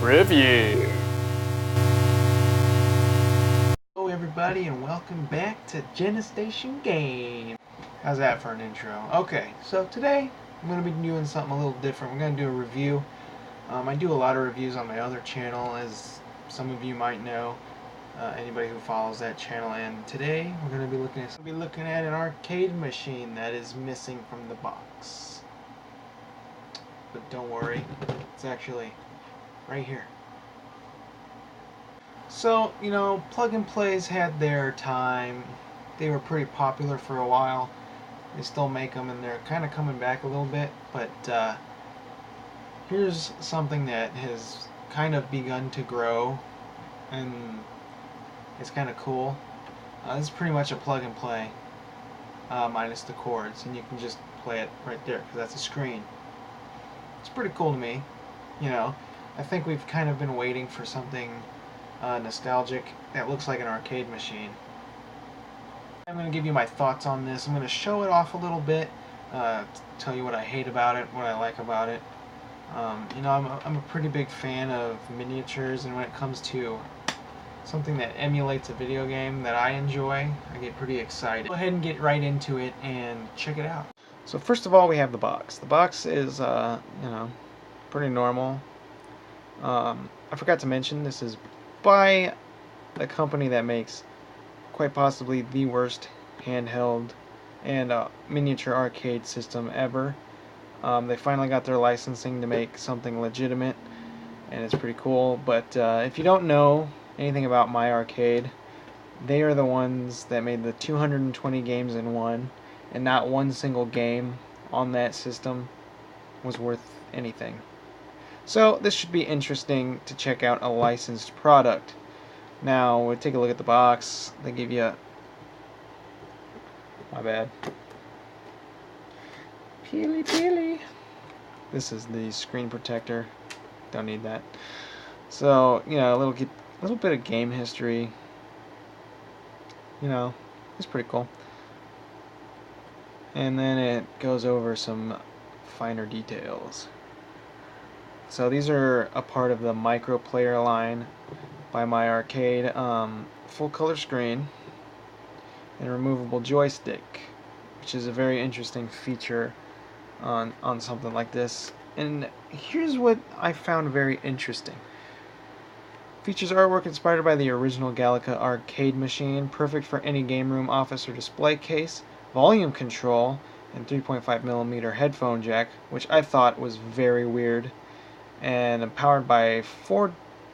Review. Hello everybody and welcome back to Genestation Game. How's that for an intro? Okay, so today I'm going to be doing something a little different. We're going to do a review. I do a lot of reviews on my other channel, as some of you might know, anybody who follows that channel. And today we're going to be looking at an arcade machine that is missing from the box. But don't worry, it's actually right here. So, you know, plug and plays had their time. They were pretty popular for a while. They still make them, and they're kind of coming back a little bit. But here's something that has kind of begun to grow, and it's kind of cool. This is pretty much a plug and play, minus the cords, and you can just play it right there because that's a screen. It's pretty cool to me. You know, I think we've kind of been waiting for something nostalgic that looks like an arcade machine. I'm going to give you my thoughts on this. I'm going to show it off a little bit, tell you what I hate about it, what I like about it. You know, I'm a pretty big fan of miniatures, and when it comes to something that emulates a video game that I enjoy, I get pretty excited. Go ahead and get right into it and check it out. So first of all, we have the box. The box is, you know, pretty normal. I forgot to mention, this is by a company that makes quite possibly the worst handheld and miniature arcade system ever. They finally got their licensing to make something legitimate, and it's pretty cool. But if you don't know anything about My Arcade, they are the ones that made the 220 games in one, and not one single game on that system was worth anything. So this should be interesting to check out a licensed product. Now, we'll take a look at the box. They give you my bad. Peely. This is the screen protector. Don't need that. So, you know, a little bit of game history. You know, it's pretty cool. And then it goes over some finer details. So these are a part of the micro player line by My Arcade. Full color screen and removable joystick, which is a very interesting feature on something like this. And here's what I found very interesting. Features artwork inspired by the original Galaga arcade machine, perfect for any game room, office, or display case. Volume control and 3.5mm headphone jack, which I thought was very weird. And powered by 4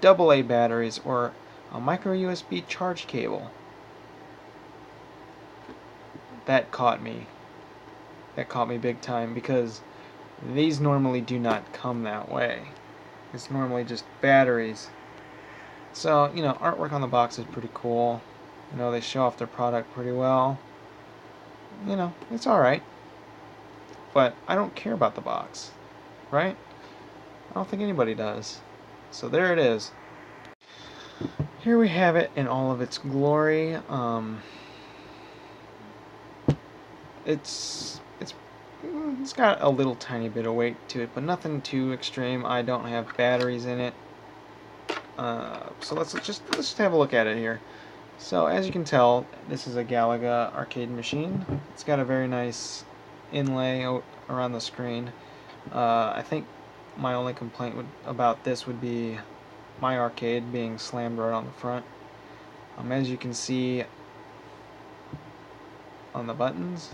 AA batteries or a micro USB charge cable. That caught me. That caught me big time, because these normally do not come that way. It's normally just batteries. So, you know, artwork on the box is pretty cool. You know, they show off their product pretty well. You know, it's alright. But I don't care about the box. Right? I don't think anybody does. So there it is. Here we have it in all of its glory. It's got a little tiny bit of weight to it, but nothing too extreme. I don't have batteries in it. So let's just have a look at it here. So as you can tell, this is a Galaga arcade machine. It's got a very nice inlay around the screen. I think my only complaint about this would be My Arcade being slammed right on the front. As you can see on the buttons,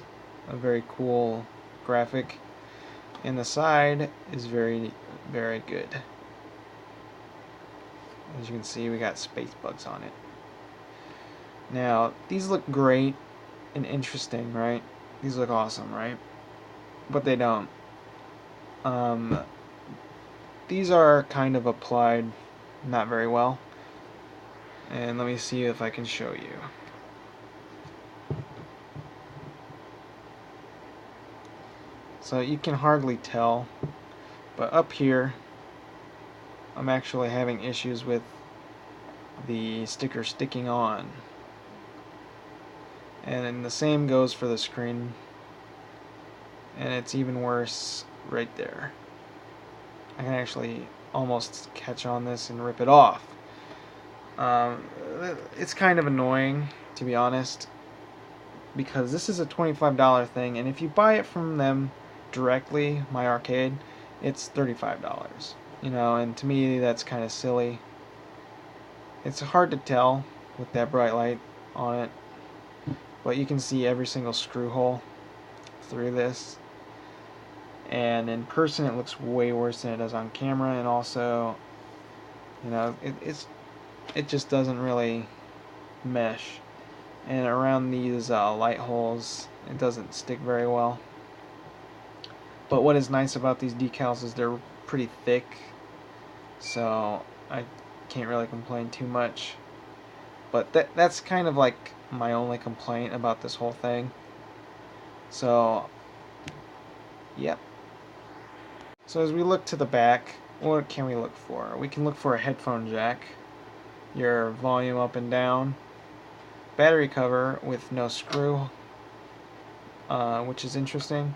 a very cool graphic, and the side is very, very good. As you can see, we got space bugs on it. Now, these look great and interesting, right? These look awesome, right? But they don't. These are kind of applied not very well. And let me see if I can show you. So you can hardly tell, but up here I'm actually having issues with the sticker sticking on. And then the same goes for the screen, and it's even worse right there. I can actually almost catch on this and rip it off. It's kind of annoying, to be honest, because this is a $25 thing, and if you buy it from them directly, My Arcade, it's $35. You know, and to me that's kind of silly. It's hard to tell with that bright light on it, but you can see every single screw hole through this. And in person it looks way worse than it does on camera, and also, you know, it just doesn't really mesh. And around these light holes, it doesn't stick very well. But what is nice about these decals is they're pretty thick, so I can't really complain too much. But that's kind of like my only complaint about this whole thing. So, yep. So as we look to the back, what can we look for? We can look for a headphone jack, your volume up and down, battery cover with no screw, which is interesting,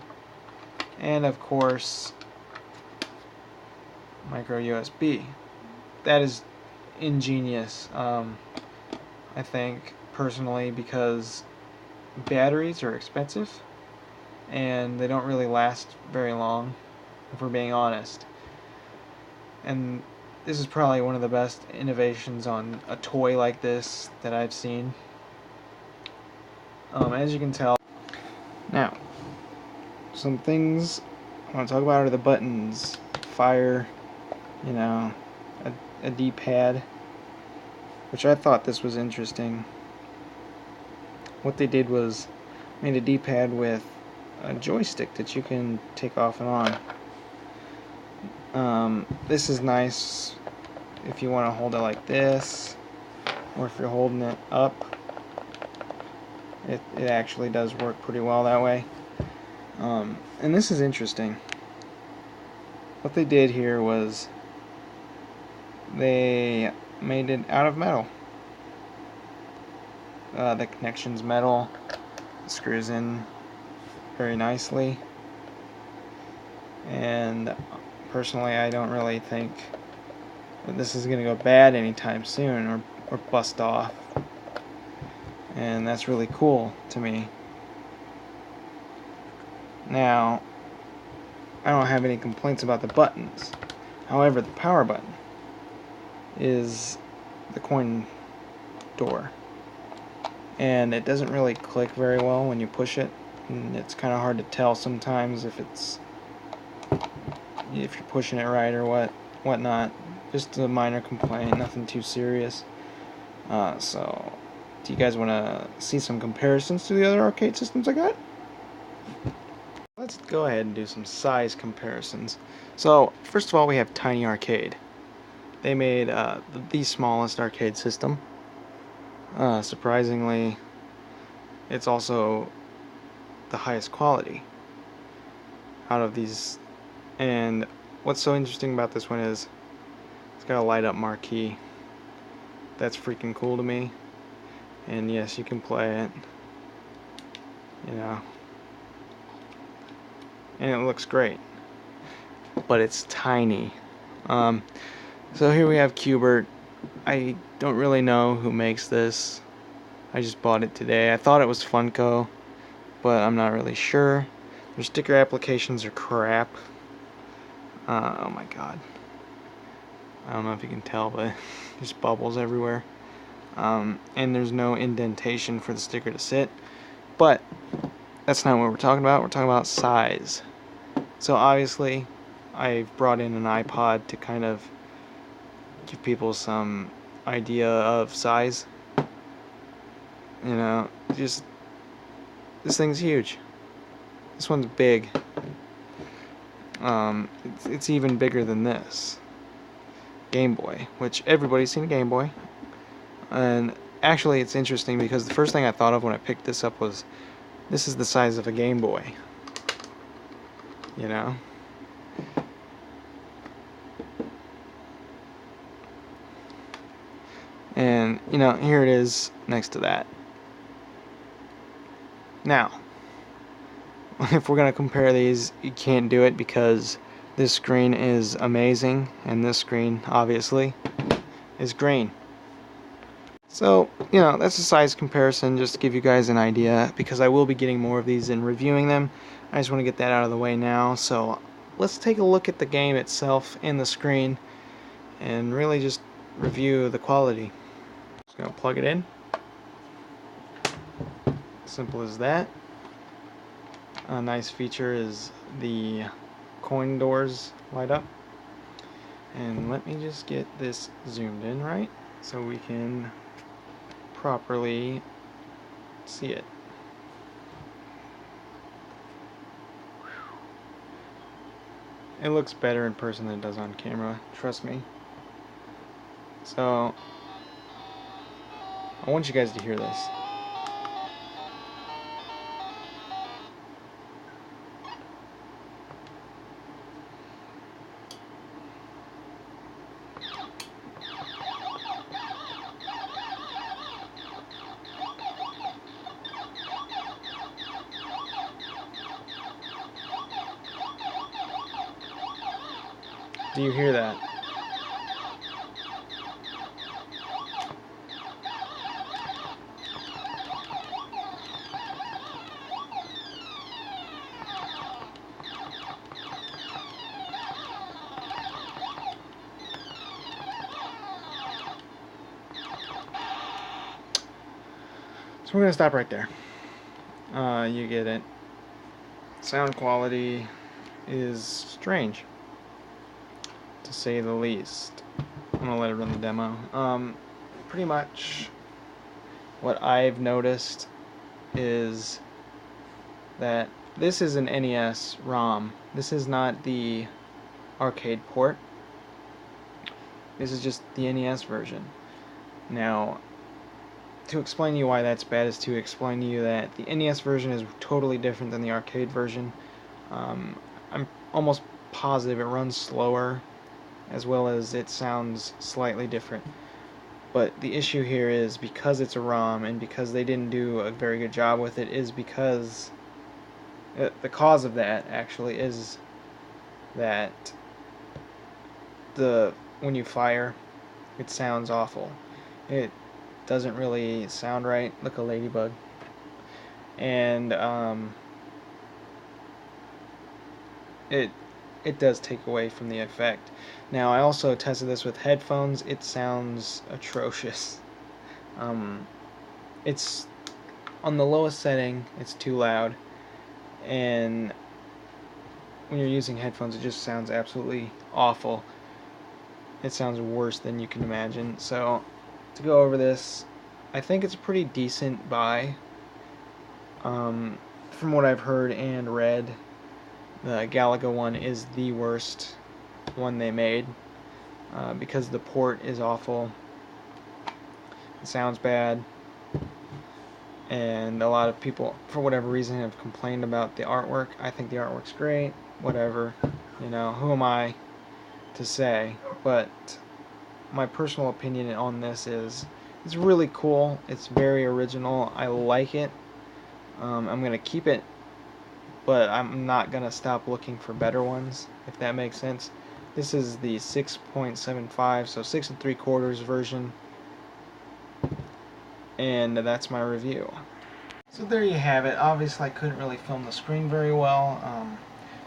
and of course micro USB. That is ingenious, I think, personally, because batteries are expensive and they don't really last very long, if we're being honest. And this is probably one of the best innovations on a toy like this that I've seen. As you can tell. Now, some things I want to talk about are the buttons. Fire, you know, a D-pad, which I thought this was interesting. What they did was made a D-pad with a joystick that you can take off and on. This is nice if you want to hold it like this, or if you're holding it up. It actually does work pretty well that way. And this is interesting. What they did here was they made it out of metal. The connection's metal, screws in very nicely, and personally I don't really think that this is going to go bad anytime soon or bust off, and that's really cool to me. Now, I don't have any complaints about the buttons. However, the power button is the coin door, and it doesn't really click very well when you push it, and it's kind of hard to tell sometimes if you're pushing it right or whatnot. Just a minor complaint, nothing too serious. So, do you guys want to see some comparisons to the other arcade systems I got? Let's go ahead and do some size comparisons. So, first of all, we have Tiny Arcade. They made the smallest arcade system. Surprisingly, it's also the highest quality out of these. And what's so interesting about this one is it's got a light up marquee. That's freaking cool to me. And yes, you can play it, you know, and it looks great, but it's tiny. So here we have Qbert. I don't really know who makes this. I just bought it today. I thought it was Funko, but I'm not really sure. Their sticker applications are crap. Oh my god. I don't know if you can tell, but there's bubbles everywhere. And there's no indentation for the sticker to sit. But that's not what we're talking about. We're talking about size. So obviously, I've brought in an iPod to kind of give people some idea of size. You know, just this thing's huge. This one's big. It's even bigger than this Game Boy, which everybody's seen a Game Boy. And actually, it's interesting because the first thing I thought of when I picked this up was, this is the size of a Game Boy. You know? And, you know, here it is next to that. Now, if we're going to compare these, you can't do it because this screen is amazing, and this screen, obviously, is green. So, that's a size comparison just to give you guys an idea, because I will be getting more of these and reviewing them. I just want to get that out of the way now. So, let's take a look at the game itself and the screen and really just review the quality. Just going to plug it in. Simple as that. A nice feature is the coin doors light up. And let me just get this zoomed in right so we can properly see it. It looks better in person than it does on camera, trust me. So, I want you guys to hear this. Do you hear that? So we're going to stop right there. You get it. Sound quality is strange, to say the least. I'm going to let it run the demo. Pretty much what I've noticed is that this is an NES ROM. This is not the arcade port. This is just the NES version. Now, to explain to you why that's bad is to explain to you that the NES version is totally different than the arcade version. I'm almost positive it runs slower, as well as it sounds slightly different. But the issue here is, because it's a ROM and because they didn't do a very good job with it, is because the cause of that actually is that when you fire, it sounds awful. It doesn't really sound right. Look, a ladybug. And it does take away from the effect. Now, I also tested this with headphones. It sounds atrocious. It's on the lowest setting, it's too loud, and when you're using headphones, it just sounds absolutely awful. It sounds worse than you can imagine. So, to go over this, I think it's a pretty decent buy. From what I've heard and read, the Galaga one is the worst one they made, because the port is awful. It sounds bad, and a lot of people, for whatever reason, have complained about the artwork. I think the artwork's great. Whatever, who am I to say? But my personal opinion on this is, it's really cool. It's very original. I like it. I'm gonna keep it, but I'm not gonna stop looking for better ones, if that makes sense. This is the 6.75, so 6 3/4 version, and that's my review. So there you have it. Obviously, I couldn't really film the screen very well,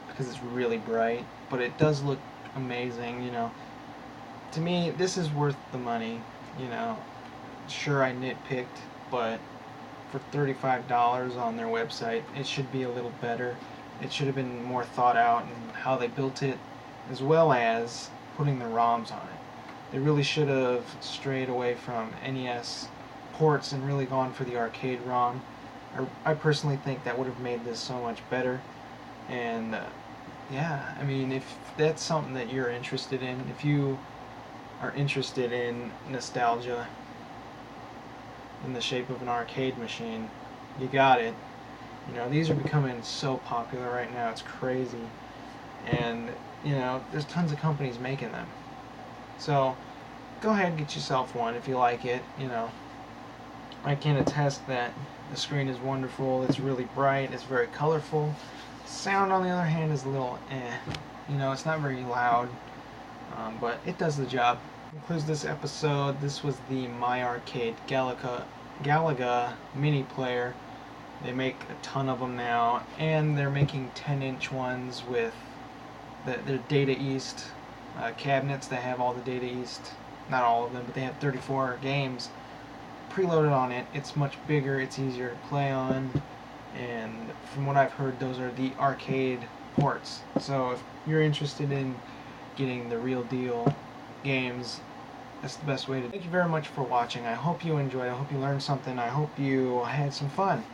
because it's really bright, but it does look amazing. To me, this is worth the money. Sure, I nitpicked, but for $35 on their website, it should be a little better. It should have been more thought out in how they built it, as well as putting the ROMs on it. They really should have strayed away from NES ports and really gone for the arcade ROM. I personally think that would have made this so much better. And yeah, I mean, if that's something that you're interested in, if you are interested in nostalgia in the shape of an arcade machine, you got it. These are becoming so popular right now, it's crazy. And, there's tons of companies making them. So, go ahead and get yourself one if you like it. I can attest that the screen is wonderful, it's really bright, it's very colorful. Sound, on the other hand, is a little You know, it's not very loud, but it does the job. Concludes this episode. This was the My Arcade Galaga mini player. They make a ton of them now, and they're making 10-inch ones with their Data East cabinets that have all the Data East, not all of them, but they have 34 games preloaded on it. It's much bigger, it's easier to play on, and from what I've heard, those are the arcade ports. So if you're interested in getting the real deal games, that's the best way to. Thank you very much for watching. I hope you enjoyed. I hope you learned something. I hope you had some fun.